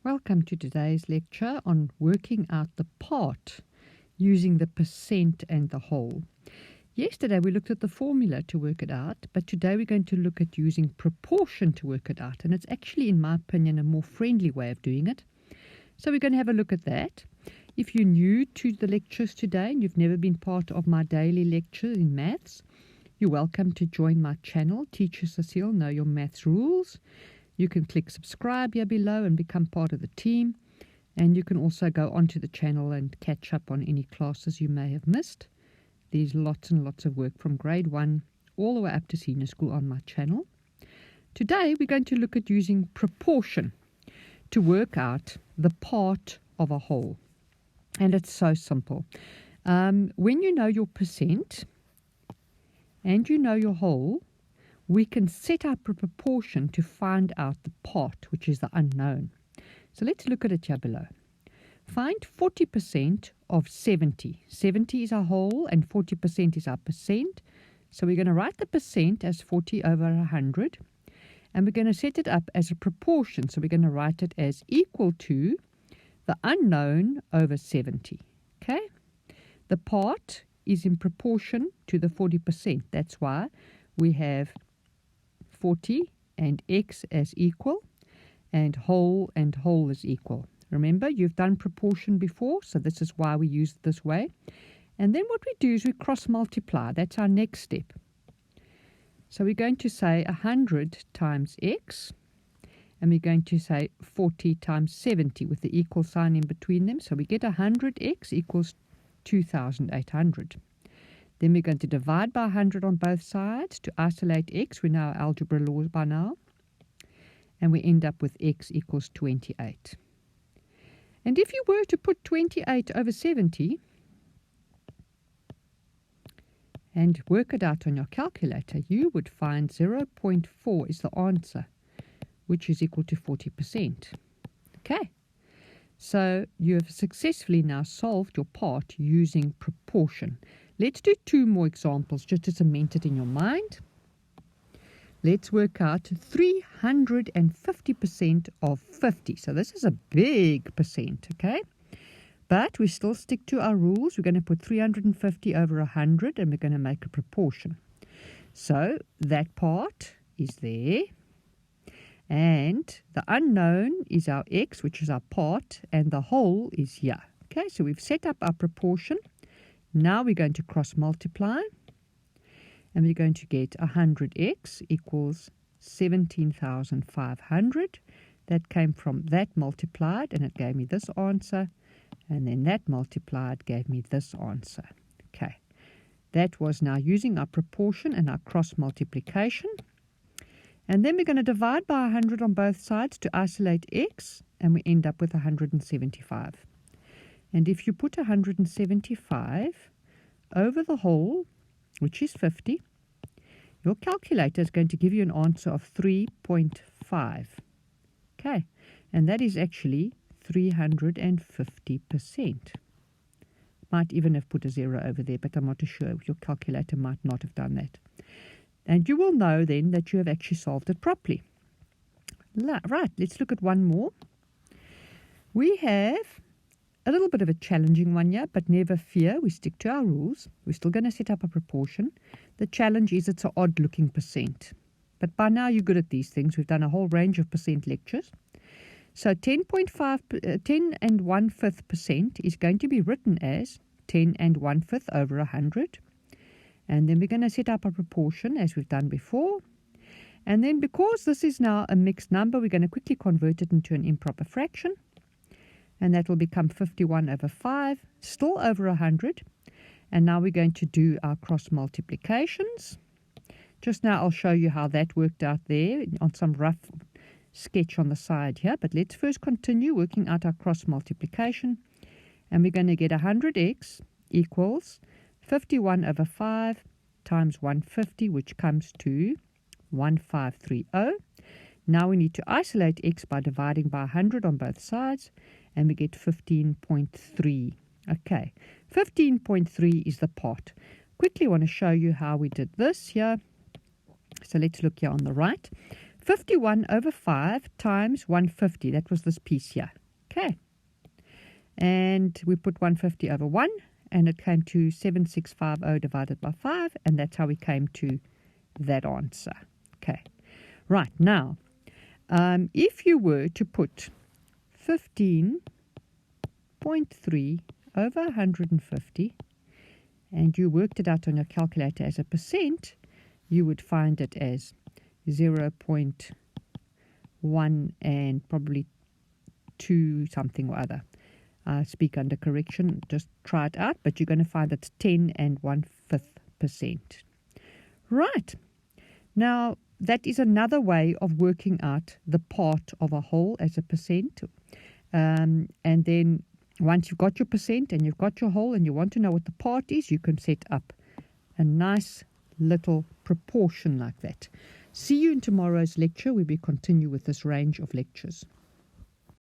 Welcome to today's lecture on working out the part using the percent and the whole. Yesterday we looked at the formula to work it out, but today we're going to look at using proportion to work it out, and it's actually, in my opinion, a more friendly way of doing it. So we're going to have a look at that. If you're new to the lectures today and you've never been part of my daily lecture in maths, you're welcome to join my channel, Teacher Cecile Know Your Maths Rules. You can click subscribe here below and become part of the team. And you can also go onto the channel and catch up on any classes you may have missed. There's lots and lots of work from grade 1 all the way up to senior school on my channel. Today we're going to look at using proportion to work out the part of a whole. And it's so simple. When you know your percent and you know your whole, we can set up a proportion to find out the part, which is the unknown. So let's look at it here below. Find 40% of 70. 70 is our whole and 40% is our percent. So we're going to write the percent as 40 over 100. And we're going to set it up as a proportion. So we're going to write it as equal to the unknown over 70. Okay? The part is in proportion to the 40%. That's why we have 40 and x as equal, and whole is equal. Remember, you've done proportion before, so this is why we use it this way. And then what we do is we cross multiply. That's our next step. So we're going to say 100 times x, and we're going to say 40 times 70 with the equal sign in between them. So we get 100x equals 2,800. Then we're going to divide by 100 on both sides to isolate x. We know our algebra laws by now. And we end up with x equals 28. And if you were to put 28 over 70 and work it out on your calculator, you would find 0.4 is the answer, which is equal to 40%. Okay. So you have successfully now solved your part using proportion. Let's do two more examples just to cement it in your mind. Let's work out 350% of 50. So this is a big percent, okay? But we still stick to our rules. We're going to put 350 over 100 and we're going to make a proportion. So that part is there. And the unknown is our x, which is our part, and the whole is here. Okay, so we've set up our proportion. Now we're going to cross multiply, and we're going to get 100x equals 17,500. That came from that multiplied, and it gave me this answer, and then that multiplied gave me this answer. Okay, that was now using our proportion and our cross multiplication. And then we're going to divide by 100 on both sides to isolate x, and we end up with 175. And if you put 175 over the whole, which is 50, your calculator is going to give you an answer of 3.5. Okay, and that is actually 350%. Might even have put a 0 over there, but I'm not too sure. Your calculator might not have done that. And you will know then that you have actually solved it properly. Right, let's look at one more. We have a little bit of a challenging one here, but never fear, we stick to our rules. We're still going to set up a proportion. The challenge is it's an odd looking percent. But by now you're good at these things. We've done a whole range of percent lectures. So 10 and 1/5% is going to be written as 10 and 1/5 over 100. And then we're going to set up a proportion as we've done before. And then because this is now a mixed number, we're going to quickly convert it into an improper fraction. And that will become 51 over 5, still over 100. And now we're going to do our cross multiplications. Just now I'll show you how that worked out there on some rough sketch on the side here. But let's first continue working out our cross multiplication. And we're going to get 100x equals 51 over 5 times 150, which comes to 1530. Now we need to isolate x by dividing by 100 on both sides, and we get 15.3. Okay, 15.3 is the part. Quickly want to show you how we did this here. So let's look here on the right. 51 over 5 times 150. That was this piece here. Okay. And we put 150 over 1, and it came to 7650 divided by 5, and that's how we came to that answer. Okay. Right, now, if you were to put 15.3 over 150, and you worked it out on your calculator as a percent, you would find it as 0.1 and probably 2 something or other. Speak under correction, just try it out, but you're going to find it's 10 and 1/5%. Right. Now, that is another way of working out the part of a whole as a percent. And then once you've got your percent and you've got your whole and you want to know what the part is, you can set up a nice little proportion like that. See you in tomorrow's lecture where we continue with this range of lectures.